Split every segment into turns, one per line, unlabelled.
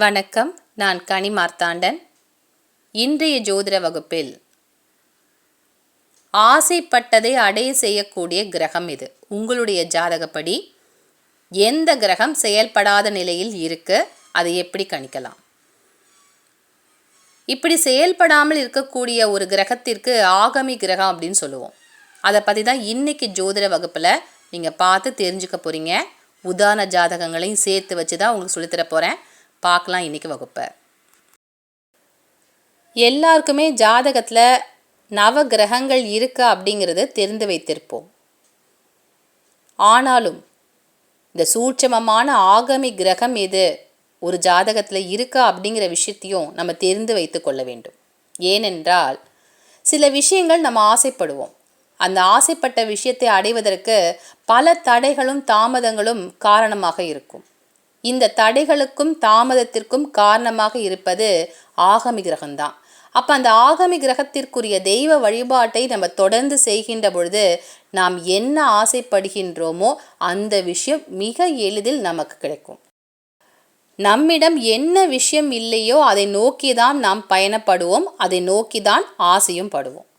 வணக்கம். நான் கனி மார்த்தாண்டன். இன்றைய ஜோதிட வகுப்பில் ஆசைப்பட்டதை அடைய செய்யக்கூடிய கிரகம் இது. உங்களுடைய ஜாதகப்படி எந்த கிரகம் செயல்படாத நிலையில் இருக்கு, அதை எப்படி கணிக்கலாம்? இப்படி செயல்படாமல் இருக்கக்கூடிய ஒரு கிரகத்திற்கு ஆகமி கிரகம் அப்படின்னு சொல்லுவோம். அதை பற்றி தான் இன்னைக்கு ஜோதிட வகுப்பில் நீங்கள் பார்த்து தெரிஞ்சுக்க போகிறீங்க. உதாரண ஜாதகங்களையும் சேர்த்து வச்சு தான் உங்களுக்கு சொல்லித்தர போகிறேன். பார்க்கலாம் இன்றைக்கி வகுப்பை. எல்லாருக்குமே ஜாதகத்தில் நவ கிரகங்கள் இருக்கா அப்படிங்கிறது தெரிந்து வைத்திருப்போம். ஆனாலும் இந்த சூட்சமமான ஆகமி கிரகம் எது ஒரு ஜாதகத்தில் இருக்கா அப்படிங்கிற விஷயத்தையும் நம்ம தெரிந்து வைத்து கொள்ள வேண்டும். ஏனென்றால் சில விஷயங்கள் நம்ம ஆசைப்படுவோம். அந்த ஆசைப்பட்ட விஷயத்தை அடைவதற்கு பல தடைகளும் தாமதங்களும் காரணமாக இருக்கும். இந்த தடைகளுக்கும் தாமதத்திற்கும் காரணமாக இருப்பது ஆகமி கிரகம்தான். அப்போ அந்த ஆகமி கிரகத்திற்குரிய தெய்வ வழிபாட்டை நம்ம தொடர்ந்து செய்கின்ற பொழுது நாம் என்ன ஆசைப்படுகின்றோமோ அந்த விஷயம் மிக எளிதில் நமக்கு கிடைக்கும். நம்மிடம் என்ன விஷயம் இல்லையோ அதை நோக்கி தான் நாம் பயணப்படுவோம், அதை நோக்கி தான் ஆசையும் படுவோம்.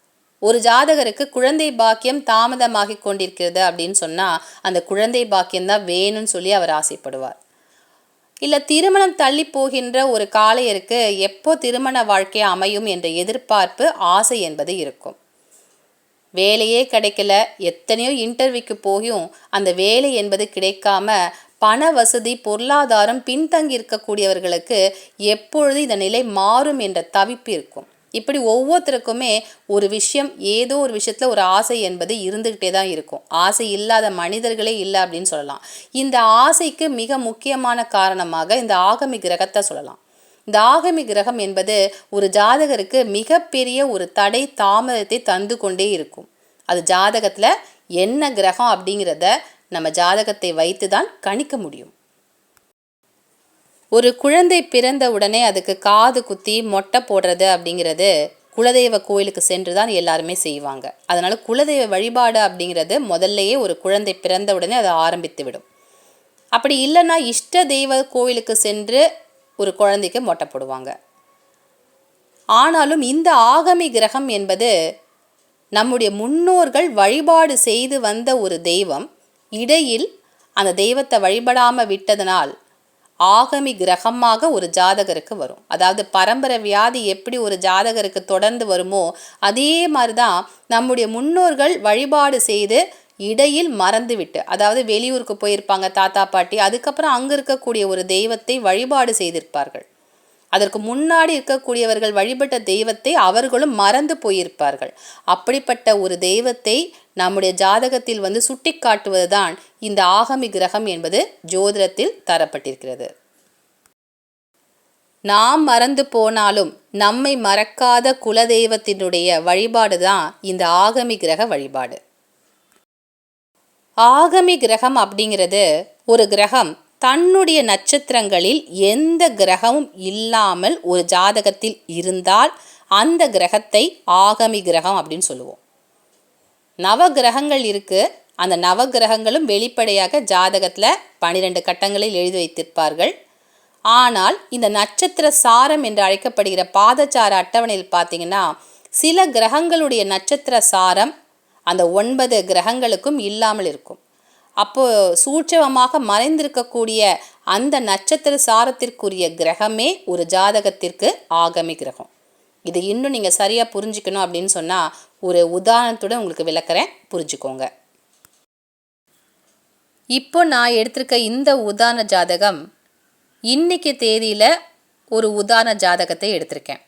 ஒரு ஜாதகருக்கு குழந்தை பாக்கியம் தாமதமாகி கொண்டிருக்கிறது அப்படின்னு சொன்னால் அந்த குழந்தை பாக்கியம்தான் வேணும்னு சொல்லி அவர் ஆசைப்படுவார். இல்லை திருமணம் தள்ளி போகின்ற ஒரு காளையருக்கு எப்போ திருமண வாழ்க்கை அமையும் என்ற எதிர்பார்ப்பு, ஆசை என்பது இருக்கும். வேலையே கிடைக்கல, எத்தனையோ இன்டர்வியூக்கு போயும் அந்த வேலை என்பது கிடைக்காம பண வசதி பொருளாதாரம் பின்தங்கி இருக்கக்கூடியவர்களுக்கு எப்பொழுது இந்த நிலை மாறும் என்ற தவிப்பு இருக்கும். இப்படி ஒவ்வொருத்தருக்குமே ஒரு விஷயம், ஏதோ ஒரு விஷயத்தில் ஒரு ஆசை என்பது இருந்துக்கிட்டே தான் இருக்கும். ஆசை இல்லாத மனிதர்களே இல்லை அப்படின்னு சொல்லலாம். இந்த ஆசைக்கு மிக முக்கியமான காரணமாக இந்த ஆகமி கிரகத்தை சொல்லலாம். இந்த ஆகமி கிரகம் என்பது ஒரு ஜாதகருக்கு மிகப்பெரிய ஒரு தடை தாமதத்தை தந்து கொண்டே இருக்கும். அது ஜாதகத்தில் என்ன கிரகம் அப்படிங்கிறத நம்ம ஜாதகத்தை வைத்து தான் கணிக்க முடியும். ஒரு குழந்தை பிறந்த உடனே அதுக்கு காது குத்தி மொட்டை போடுறது அப்படிங்கிறது குலதெய்வ கோயிலுக்கு சென்று தான் எல்லாருமே செய்வாங்க. அதனால் குலதெய்வ வழிபாடு அப்படிங்கிறது முதல்லையே ஒரு குழந்தை பிறந்த உடனே அதை ஆரம்பித்து விடும். அப்படி இல்லைன்னா இஷ்ட தெய்வ கோயிலுக்கு சென்று ஒரு குழந்தைக்கு மொட்டை போடுவாங்க. ஆனாலும் இந்த ஆகமி கிரகம் என்பது நம்முடைய முன்னோர்கள் வழிபாடு செய்து வந்த ஒரு தெய்வம். இடையில் அந்த தெய்வத்தை வழிபடாமல் விட்டதனால் ஆகமி கிரகமாக ஒரு ஜாதகருக்கு வரும். அதாவது பரம்பரை வியாதி எப்படி ஒரு ஜாதகருக்கு தொடர்ந்து வருமோ அதே மாதிரி தான் நம்முடைய முன்னோர்கள் வழிபாடு செய்து இடையில் மறந்துவிட்டு, அதாவது வெளியூருக்கு போயிருப்பாங்க தாத்தா பாட்டி, அதுக்கப்புறம் அங்கே இருக்கக்கூடிய ஒரு தெய்வத்தை வழிபாடு செய்திருப்பார்கள். அதற்கு முன்னாடி இருக்கக்கூடியவர்கள் வழிபட்ட தெய்வத்தை அவர்களும் மறந்து போயிருப்பார்கள். அப்படிப்பட்ட ஒரு தெய்வத்தை நம்முடைய ஜாதகத்தில் சுட்டி காட்டுவது தான் இந்த ஆகமி கிரகம் என்பது ஜோதிடத்தில் தரப்பட்டிருக்கிறது. நாம் மறந்து போனாலும் நம்மை மறக்காத குலதெய்வத்தினுடைய வழிபாடு தான் இந்த ஆகமி கிரக வழிபாடு. ஆகமி கிரகம் அப்படிங்கிறது ஒரு கிரகம் தன்னுடைய நட்சத்திரங்களில் எந்த கிரகமும் இல்லாமல் ஒரு ஜாதகத்தில் இருந்தால் அந்த கிரகத்தை ஆகமி கிரகம் அப்படின்னு சொல்லுவோம். நவ கிரகங்கள் இருக்குது. அந்த நவ கிரகங்களும் வெளிப்படையாக ஜாதகத்தில் 12 கட்டங்களில் எழுதி வைத்திருப்பார்கள். ஆனால் இந்த நட்சத்திர சாரம் என்று அழைக்கப்படுகிற பாதச்சார அட்டவணையில் பார்த்தீங்கன்னா சில கிரகங்களுடைய நட்சத்திர சாரம் அந்த 9 கிரகங்களுக்கும் இல்லாமல் இருக்கும். அப்போது சூட்சமமாக மறைந்திருக்கக்கூடிய அந்த நட்சத்திர சாரத்திற்குரிய கிரகமே ஒரு ஜாதகத்திற்கு ஆகமி கிரகம். இது இன்னும் நீங்கள் சரியாக புரிஞ்சுக்கணும் அப்படின்னு சொன்னால் ஒரு உதாரணத்துடன் உங்களுக்கு விளக்குறேன், புரிஞ்சுக்கோங்க. இப்போ நான் எடுத்திருக்க இந்த உதாரண ஜாதகம் இன்னைக்கு தேதியில் ஒரு உதாரண ஜாதகத்தை எடுத்திருக்கேன்.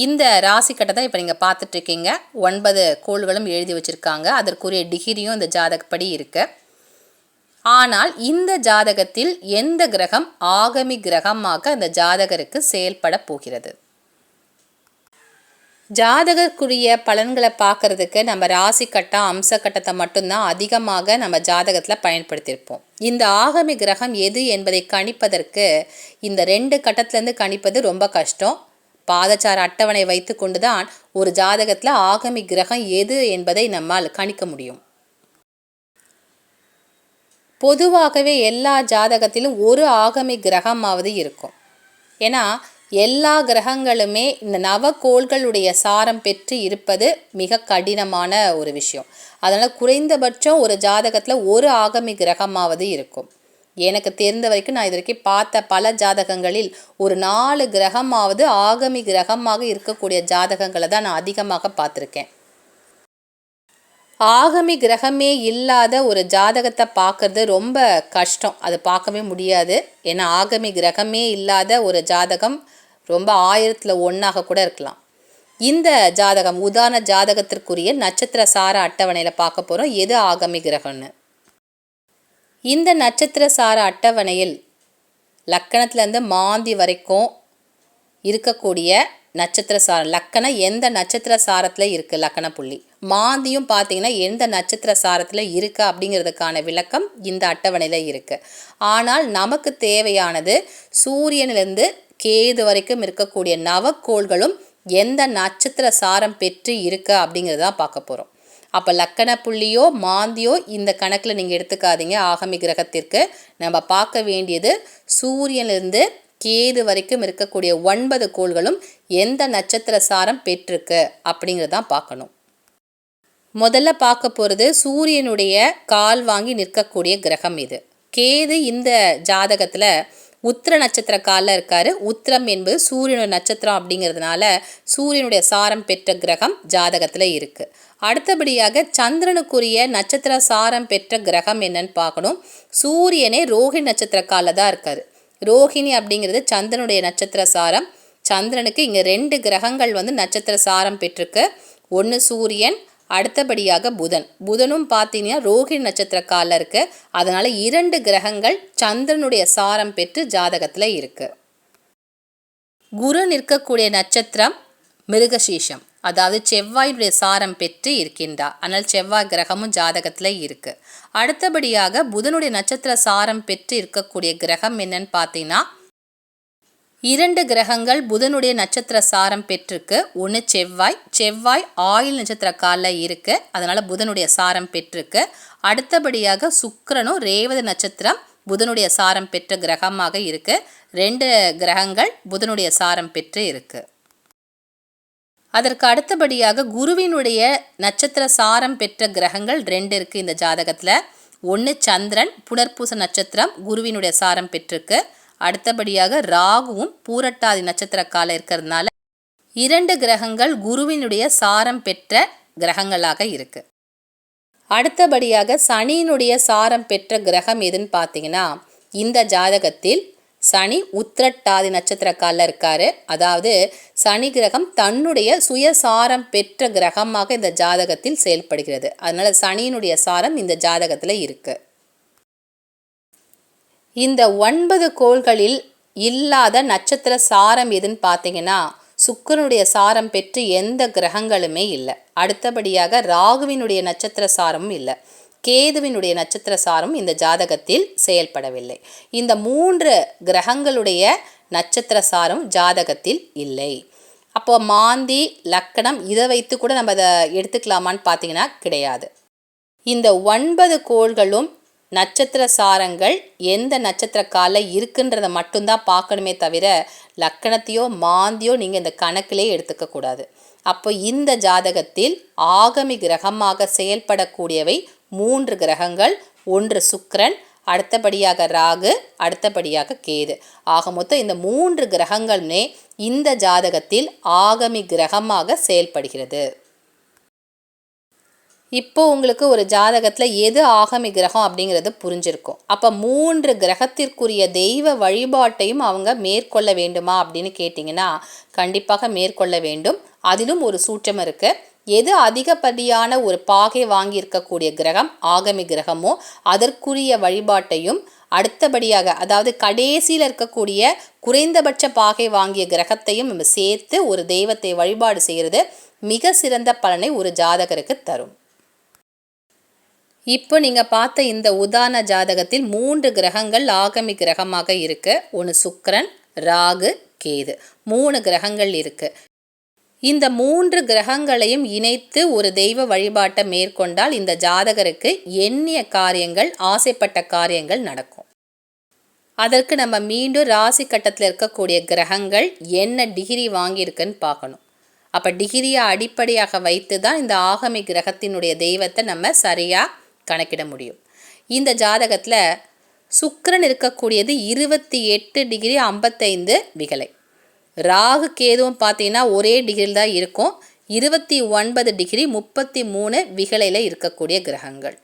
இந்த ராசி கட்டை தான் இப்போ நீங்கள் பார்த்துட்ருக்கீங்க. 9 கோள்களும் எழுதி வச்சுருக்காங்க. அதற்குரிய டிகிரியும் இந்த ஜாதகப்படி இருக்கு. ஆனால் இந்த ஜாதகத்தில் எந்த கிரகம் ஆகமி கிரகமாக அந்த ஜாதகருக்கு செயல்பட போகிறது? ஜாதகக்குரிய பலன்களை பார்க்கறதுக்கு நம்ம ராசி கட்டம் அம்ச கட்டத்தை மட்டும்தான் அதிகமாக நம்ம ஜாதகத்தில் பயன்படுத்தியிருப்போம். இந்த ஆகமி கிரகம் எது என்பதை கணிப்பதற்கு இந்த 2 கட்டத்திலேருந்து கணிப்பது ரொம்ப கஷ்டம். பாதச்சார அட்டவணை வைத்து கொண்டு தான் ஒரு ஜாதகத்தில் ஆகமி கிரகம் எது என்பதை நம்மால் கணிக்க முடியும். பொதுவாகவே எல்லா ஜாதகத்திலும் ஒரு ஆகமி கிரகமாவது இருக்கும். ஏன்னா எல்லா கிரகங்களுமே இந்த நவக்கோள்களுடைய சாரம் பெற்று இருப்பது மிக கடினமான ஒரு விஷயம். அதனால் குறைந்தபட்சம் ஒரு ஜாதகத்தில் ஒரு ஆகமி கிரகமாவது இருக்கும். எனக்கு தெரிந்த வரைக்கும் நான் இது வரைக்கும் பார்த்த பல ஜாதகங்களில் ஒரு 4 கிரகமாவது ஆகமி கிரகமாக இருக்கக்கூடிய ஜாதகங்களை தான் நான் அதிகமாக பார்த்துருக்கேன். ஆகமி கிரகமே இல்லாத ஒரு ஜாதகத்தை பார்க்கறது ரொம்ப கஷ்டம். அது பார்க்கவே முடியாது. ஏன்னா ஆகமி கிரகமே இல்லாத ஒரு ஜாதகம் ரொம்ப 1000ல் 1 கூட இருக்கலாம். இந்த ஜாதகம் உதாரண ஜாதகத்திற்குரிய நட்சத்திர சார அட்டவணையில் பார்க்க போகிறோம் எது ஆகமி கிரகம்னு. இந்த நட்சத்திர சார அட்டவணையில் லக்கணத்துலேருந்து மாந்தி வரைக்கும் இருக்கக்கூடிய நட்சத்திர சாரம், லக்கணம் எந்த நட்சத்திர சாரத்தில் இருக்குது, லக்கண புள்ளி மாந்தியும் பார்த்தீங்கன்னா எந்த நட்சத்திர சாரத்தில் இருக்குது அப்படிங்கிறதுக்கான விளக்கம் இந்த அட்டவணையில் இருக்குது. ஆனால் நமக்கு தேவையானது சூரியனிலிருந்து கேது வரைக்கும் இருக்கக்கூடிய நவக்கோள்களும் எந்த நட்சத்திர சாரம் பெற்று இருக்கு அப்படிங்கிறதான் பார்க்க போகிறோம். அப்போ லக்கண புள்ளியோ மாந்தியோ இந்த கணக்கில் நீங்கள் எடுத்துக்காதீங்க. ஆகமி கிரகத்திற்கு நம்ம பார்க்க வேண்டியது சூரியனிலிருந்து கேது வரைக்கும் இருக்கக்கூடிய 9 கோள்களும் எந்த நட்சத்திர சாரம் பெற்றிருக்கு அப்படிங்கிறதான் பார்க்கணும். முதல்ல பார்க்க போகிறது சூரியனுடைய கால் வாங்கி நிற்கக்கூடிய கிரகம் இது. கேது இந்த ஜாதகத்தில் உத்திர நட்சத்திர காலில் இருக்கார். உத்திரம் என்பது சூரியனுடைய நட்சத்திரம் அப்படிங்கிறதுனால சூரியனுடைய சாரம் பெற்ற கிரகம் ஜாதகத்தில் இருக்குது. அடுத்தபடியாக சந்திரனுக்குரிய நட்சத்திர சாரம் பெற்ற கிரகம் என்னன்னு பார்க்கணும். சூரியனே ரோஹிணி நட்சத்திர காலில் தான் இருக்கார். ரோஹிணி அப்படிங்கிறது சந்திரனுடைய நட்சத்திர சாரம். சந்திரனுக்கு இங்கே 2 கிரகங்கள் நட்சத்திர சாரம் பெற்றிருக்கு. ஒன்று சூரியன், அடுத்தபடியாக புதனும் பார்த்தீங்கன்னா ரோஹிணி நட்சத்திர காலில் இருக்குது. அதனால் 2 கிரகங்கள் சந்திரனுடைய சாரம் பெற்று ஜாதகத்தில் இருக்குது. குரு நிற்கக்கூடிய நட்சத்திரம் மிருகசீஷம், அதாவது செவ்வாயுடைய சாரம் பெற்று இருக்கின்றார். அதனால் செவ்வாய் கிரகமும் ஜாதகத்தில் இருக்குது. அடுத்தபடியாக புதனுடைய நட்சத்திர சாரம் பெற்று இருக்கக்கூடிய கிரகம் என்னன்னு பார்த்தீங்கன்னா 2 கிரகங்கள் புதனுடைய நட்சத்திர சாரம் பெற்றிருக்கு. ஒன்று செவ்வாய் ஆயில் நட்சத்திர காலில் இருக்குது. அதனால் புதனுடைய சாரம் பெற்றிருக்கு. அடுத்தபடியாக சுக்கிரனும் ரேவதி நட்சத்திரம் புதனுடைய சாரம் பெற்ற கிரகமாக இருக்குது. 2 கிரகங்கள் புதனுடைய சாரம் பெற்று இருக்குது. அதற்கு அடுத்தபடியாக குருவினுடைய நட்சத்திர சாரம் பெற்ற கிரகங்கள் 2 இருக்குது இந்த ஜாதகத்தில். ஒன்று சந்திரன் புனர்பூச நட்சத்திரம் குருவினுடைய சாரம் பெற்றிருக்கு. அடுத்தபடியாக ராகுவும் பூரட்டாதி நட்சத்திர காலம் இருக்கிறதுனால 2 கிரகங்கள் குருவினுடைய சாரம் பெற்ற கிரகங்களாக இருக்கு. அடுத்தபடியாக சனியினுடைய சாரம் பெற்ற கிரகம் எதுன்னு பார்த்தீங்கன்னா இந்த ஜாதகத்தில் சனி உத்திரட்டாதி நட்சத்திர காலில் இருக்காரு. அதாவது சனி கிரகம் தன்னுடைய சுயசாரம் பெற்ற கிரகமாக இந்த ஜாதகத்தில் செயல்படுகிறது. அதனால சனியினுடைய சாரம் இந்த ஜாதகத்தில் இருக்கு. இந்த 9 கோள்களில் இல்லாத நட்சத்திர சாரம் எதுன்னு பார்த்தீங்கன்னா சுக்கிரனுடைய சாரம் பெற்று எந்த கிரகங்களுமே இல்லை. அடுத்தபடியாக ராகுவினுடைய நட்சத்திர சாரமும் இல்லை. கேதுவினுடைய நட்சத்திர சாரம் இந்த ஜாதகத்தில் செயல்படவில்லை. இந்த 3 கிரகங்களுடைய நட்சத்திர சாரம் ஜாதகத்தில் இல்லை. அப்போ மாந்தி லக்கணம் இதை வைத்து கூட நம்ம அதை எடுத்துக்கலாமான்னு பார்த்தீங்கன்னா கிடையாது. இந்த 9 கோள்களும் நட்சத்திர சாரங்கள் எந்த நட்சத்திர காலில் இருக்குன்றதை மட்டும்தான் பார்க்கணுமே தவிர லக்கணத்தையோ மாந்தியோ நீங்கள் இந்த கணக்கிலே எடுத்துக்கக்கூடாது. அப்போ இந்த ஜாதகத்தில் ஆகமி கிரகமாக செயல்படக்கூடியவை 3 கிரகங்கள். ஒன்று சுக்கிரன், அடுத்தபடியாக ராகு, அடுத்தபடியாக கேது. ஆக மொத்தம் இந்த 3 கிரகங்களுமே இந்த ஜாதகத்தில் ஆகமி கிரகமாக செயல்படுகிறது. இப்போ உங்களுக்கு ஒரு ஜாதகத்தில் எது ஆகமி கிரகம் அப்படிங்கிறது புரிஞ்சிருக்கும். அப்போ 3 கிரகத்திற்குரிய தெய்வ வழிபாட்டையும் அவங்க மேற்கொள்ள வேண்டுமா அப்படின்னு கேட்டிங்கன்னா கண்டிப்பாக மேற்கொள்ள வேண்டும். அதிலும் ஒரு சூட்சம் இருக்குது. எது அதிகப்படியான ஒரு பாகை வாங்கியிருக்கக்கூடிய கிரகம் ஆகமி கிரகமோ அதற்குரிய வழிபாட்டையும், அடுத்தபடியாக அதாவது கடைசியில் இருக்கக்கூடிய குறைந்தபட்ச பாகை வாங்கிய கிரகத்தையும் நம்ம சேர்த்து ஒரு தெய்வத்தை வழிபாடு செய்கிறது மிக சிறந்த பலனை ஒரு ஜாதகருக்கு தரும். இப்போ நீங்கள் பார்த்த இந்த உதாரண ஜாதகத்தில் 3 கிரகங்கள் ஆகமி கிரகமாக இருக்கு. ஒன்று சுக்கிரன், ராகு, கேது, 3 கிரகங்கள் இருக்கு. இந்த 3 கிரகங்களையும் இணைத்து ஒரு தெய்வ வழிபாட்டை மேற்கொண்டால் இந்த ஜாதகருக்கு எண்ணிய காரியங்கள், ஆசைப்பட்ட காரியங்கள் நடக்கும். அதற்கு நம்ம மீண்டும் ராசி கட்டத்தில் இருக்கக்கூடிய கிரகங்கள் என்ன டிகிரி வாங்கியிருக்குன்னு பார்க்கணும். அப்போ டிகிரியை அடிப்படையாக வைத்து தான் இந்த ஆகமி கிரகத்தினுடைய தெய்வத்தை நம்ம சரியாக கணக்கிட முடியும். இந்த ஜாதகத்தில் சுக்கிரன் இருக்கக்கூடியது 28 டிகிரி 55 விகலை. ராகு கேதுவும் பார்த்தீங்கன்னா ஒரே டிகிரியில் தான் இருக்கும். 29 டிகிரி 33 விகலையில் இருக்கக்கூடிய கிரகங்கள்.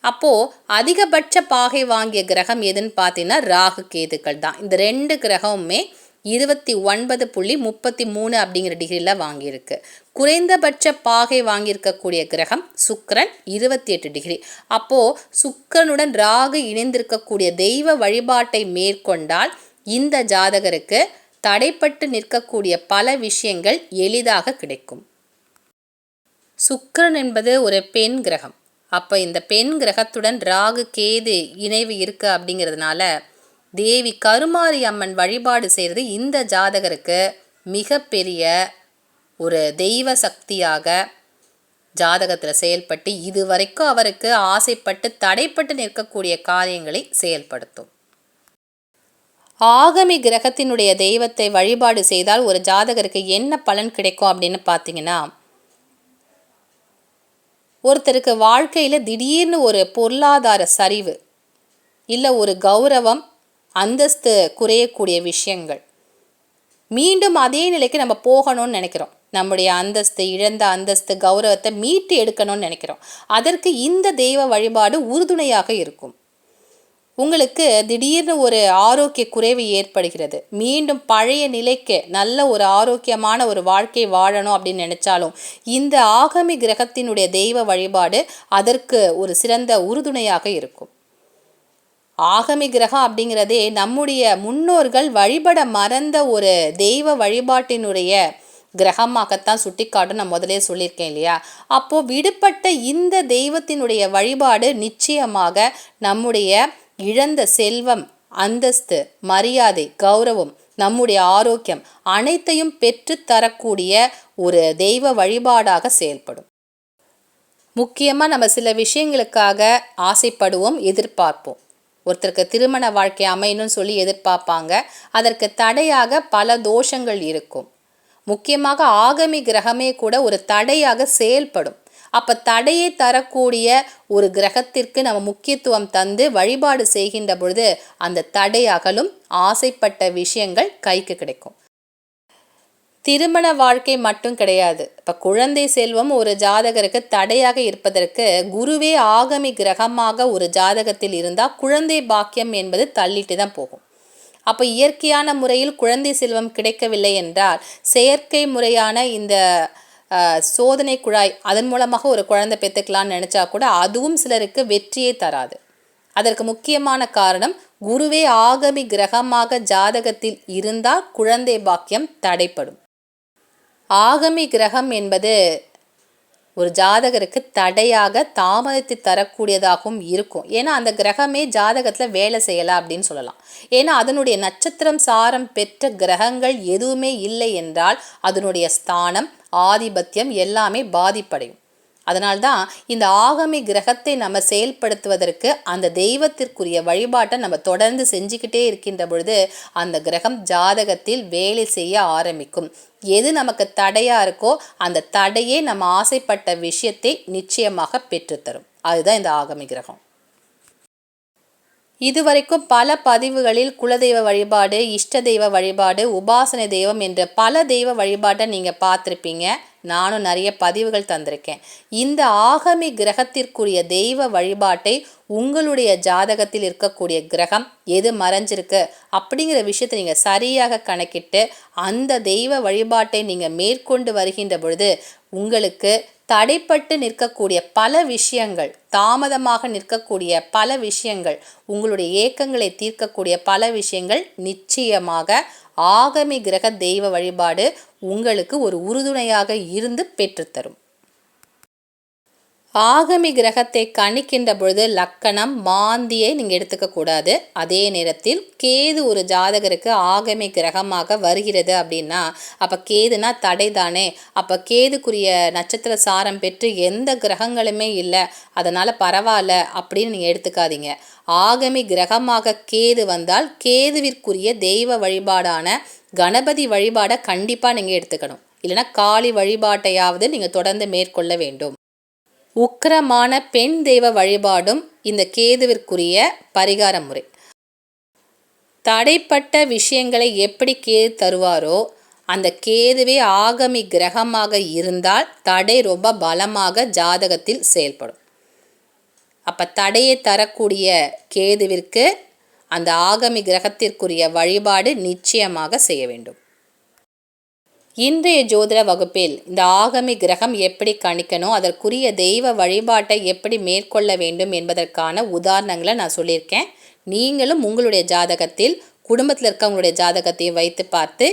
அப்போது அதிகபட்ச பாகை வாங்கிய கிரகம் எதுன்னு பார்த்தீங்கன்னா ராகு கேதுக்கள் தான். இந்த 2 கிரகமுமே 29.33 அப்படிங்கிற டிகிரியில் வாங்கியிருக்கு. குறைந்தபட்ச பாகை வாங்கியிருக்கக்கூடிய கிரகம் சுக்கிரன் 28 டிகிரி. அப்போது சுக்கிரனுடன் ராகு இணைந்திருக்கக்கூடிய தெய்வ வழிபாட்டை மேற்கொண்டால் இந்த ஜாதகருக்கு தடைப்பட்டு நிற்கக்கூடிய பல விஷயங்கள் எளிதாக கிடைக்கும். சுக்கிரன் என்பது ஒரு பெண் கிரகம். அப்போ இந்த பெண் கிரகத்துடன் ராகு கேது இணைவு இருக்கு அப்படிங்கிறதுனால தேவி கருமாரி அம்மன் வழிபாடு செய்கிறது இந்த ஜாதகருக்கு மிகப்பெரிய ஒரு தெய்வ சக்தியாக ஜாதகத்தில் செயல்பட்டு இதுவரைக்கும் அவருக்கு ஆசைப்பட்டு தடைப்பட்டு நிற்கக்கூடிய காரியங்களை செயல்படுத்தும். ஆகமி கிரகத்தினுடைய தெய்வத்தை வழிபாடு செய்தால் ஒரு ஜாதகருக்கு என்ன பலன் கிடைக்கும் அப்படின்னு பார்த்தீங்கன்னா, ஒருத்தருக்கு வாழ்க்கையில் திடீர்னு ஒரு பொருளாதார சரிவு, இல்லை ஒரு கௌரவம் அந்தஸ்து குறையக்கூடிய விஷயங்கள், மீண்டும் அதே நிலைக்கு நம்ம போகணும்னு நினைக்கிறோம். நம்முடைய அந்தஸ்து, இழந்த அந்தஸ்து, கௌரவத்தை மீட்டு எடுக்கணும்னு நினைக்கிறோம். அதற்கு இந்த தெய்வ வழிபாடு உறுதுணையாக இருக்கும். உங்களுக்கு திடீர்னு ஒரு ஆரோக்கிய குறைவு ஏற்படுகிறது, மீண்டும் பழைய நிலைக்கு நல்ல ஒரு ஆரோக்கியமான ஒரு வாழ்க்கை வாழணும் அப்படின்னு நினைச்சாலும் இந்த ஆகமி கிரகத்தினுடைய தெய்வ வழிபாடு அதற்கு ஒரு சிறந்த உறுதுணையாக இருக்கும். ஆகமி கிரகம் அப்படிங்கிறதே நம்முடைய முன்னோர்கள் வழிபட மறந்த ஒரு தெய்வ வழிபாட்டினுடைய கிரகமாகத்தான் சுட்டிக்காட்டும். நான் முதலே சொல்லியிருக்கேன் இல்லையா? அப்போது விடுபட்ட இந்த தெய்வத்தினுடைய வழிபாடு நிச்சயமாக நம்முடைய இழந்த செல்வம், அந்தஸ்து, மரியாதை, கௌரவம், நம்முடைய ஆரோக்கியம் அனைத்தையும் பெற்று தரக்கூடிய ஒரு தெய்வ வழிபாடாக செயல்படும். முக்கியமாக நம்ம சில விஷயங்களுக்காக ஆசைப்படுவோம், எதிர்பார்ப்போம். ஒருத்தருக்கு திருமண வாழ்க்கை அமையணும்னு சொல்லி எதிர்பார்ப்பாங்க. அதற்கு தடையாக பல தோஷங்கள் இருக்கும். முக்கியமாக ஆகமி கிரகமே கூட ஒரு தடையாக செயல்படும். அப்போ தடையை தரக்கூடிய ஒரு கிரகத்திற்கு நம்ம முக்கியத்துவம் தந்து வழிபாடு செய்கின்ற பொழுது அந்த தடை அகலும், ஆசைப்பட்ட விஷயங்கள் கைக்கு கிடைக்கும். திருமண வாழ்க்கை மட்டும் கிடையாது, இப்போ குழந்தை செல்வம் ஒரு ஜாதகருக்கு தடையாக இருப்பதற்கு குருவே ஆகமி கிரகமாக ஒரு ஜாதகத்தில் இருந்தால் குழந்தை பாக்கியம் என்பது தள்ளிட்டு தான் போகும். அப்போ இயற்கையான முறையில் குழந்தை செல்வம் கிடைக்கவில்லை என்றால் செயற்கை முறையான இந்த சோதனை குழாய் அதன் மூலமாக ஒரு குழந்தை பெற்றுக்கலான்னு நினச்சா கூட அதுவும் சிலருக்கு வெற்றியை தராது. அதற்கு முக்கியமான காரணம் குருவே ஆகமி கிரகமாக ஜாதகத்தில் இருந்தால் குழந்தை பாக்கியம் தடைப்படும். ஆகமி கிரகம் என்பது ஒரு ஜாதகருக்கு தடையாக தாமதத்தை தரக்கூடியதாகவும் இருக்கும். ஏன்னா அந்த கிரகமே ஜாதகத்தில் வேலை செய்யலாம் அப்படின்னு சொல்லலாம். ஏன்னா அதனுடைய நட்சத்திரம் சாரம் பெற்ற கிரகங்கள் எதுவுமே இல்லை என்றால் அதனுடைய ஸ்தானம், ஆதிபத்தியம் எல்லாமே பாதிப்படையும். அதனால்தான் இந்த ஆகமி கிரகத்தை நம்ம செயல்படுத்துவதற்கு அந்த தெய்வத்திற்குரிய வழிபாட்டை நம்ம தொடர்ந்து செஞ்சுக்கிட்டே இருக்கின்ற பொழுது அந்த கிரகம் ஜாதகத்தில் வேலை செய்ய ஆரம்பிக்கும். எது நமக்கு தடையாக இருக்கோ அந்த தடையே நம்ம ஆசைப்பட்ட விஷயத்தை நிச்சயமாக பெற்றுத்தரும். அதுதான் இந்த ஆகமி கிரகம். இதுவரைக்கும் பல பதிவுகளில் குலதெய்வ வழிபாடு, இஷ்ட தெய்வ வழிபாடு, உபாசனை தெய்வம் என்ற பல தெய்வ வழிபாட்டை நீங்கள் பார்த்துருப்பீங்க. நானும் நிறைய பதிவுகள் தந்திருக்கேன். இந்த ஆகமி கிரகத்திற்குரிய தெய்வ வழிபாட்டை உங்களுடைய ஜாதகத்தில் இருக்கக்கூடிய கிரகம் எது மறைஞ்சிருக்கு அப்படிங்கிற விஷயத்தை நீங்கள் சரியாக கணக்கிட்டு அந்த தெய்வ வழிபாட்டை நீங்கள் மேற்கொண்டு வருகின்ற பொழுது உங்களுக்கு தடைப்பட்டு நிற்கக்கூடிய பல விஷயங்கள், தாமதமாக நிற்கக்கூடிய பல விஷயங்கள், உங்களுடைய ஏக்கங்களை தீர்க்கக்கூடிய பல விஷயங்கள் நிச்சயமாக ஆகமி கிரக தெய்வ வழிபாடு உங்களுக்கு ஒரு உறுதுணையாக இருந்து பெற்றுத்தரும். ஆகமி கிரகத்தை கணிக்கின்ற பொழுது லக்கணம் மாந்தியை நீங்கள் எடுத்துக்கக்கூடாது. அதே நேரத்தில் கேது ஒரு ஜாதகருக்கு ஆகமி கிரகமாக வருகிறது அப்படின்னா, அப்போ கேதுனா தடை தானே. அப்போ கேதுக்குரிய நட்சத்திர சாரம் பெற்று எந்த கிரகங்களுமே இல்லை, அதனால் பரவாயில்ல அப்படின்னு நீங்கள் எடுத்துக்காதீங்க. ஆகமி கிரகமாக கேது வந்தால் கேதுவிற்குரிய தெய்வ வழிபாடான கணபதி வழிபாடை கண்டிப்பாக நீங்கள் எடுத்துக்கணும். இல்லைனா காளி வழிபாட்டையாவது நீங்கள் தொடர்ந்து மேற்கொள்ள வேண்டும். உக்கிரமான பெண் தெய்வ வழிபாடும் இந்த கேதுவிற்குரிய பரிகார முறை. தடைப்பட்ட விஷயங்களை எப்படி கேது தருவாரோ, அந்த கேதுவே ஆகமி கிரகமாக இருந்தால் தடை ரொம்ப பலமாக ஜாதகத்தில் செயல்படும். அப்போ தடையை தரக்கூடிய கேதுவிற்கு அந்த ஆகமி கிரகத்திற்குரிய வழிபாடு நிச்சயமாக செய்ய வேண்டும். இன்றைய ஜோதிட வகுப்பில் இந்த ஆகமி கிரகம் எப்படி கணிக்கணும், அதற்குரிய தெய்வ வழிபாட்டை எப்படி மேற்கொள்ள வேண்டும் என்பதற்கான உதாரணங்களை நான் சொல்லியிருக்கேன். நீங்களும் உங்களுடைய ஜாதகத்தில் குடும்பத்தில் இருக்கவங்களுடைய ஜாதகத்தையும் வைத்து பார்த்து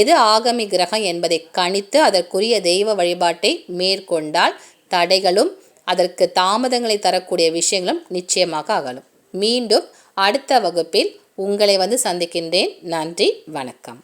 எது ஆகமி கிரகம் என்பதை கணித்து அதற்குரிய தெய்வ வழிபாட்டை மேற்கொண்டால் தடைகளும் அதற்கு தாமதங்களை தரக்கூடிய விஷயங்களும் நிச்சயமாக அகலும். மீண்டும் அடுத்த வகுப்பில் உங்களை சந்திக்கின்றேன். நன்றி, வணக்கம்.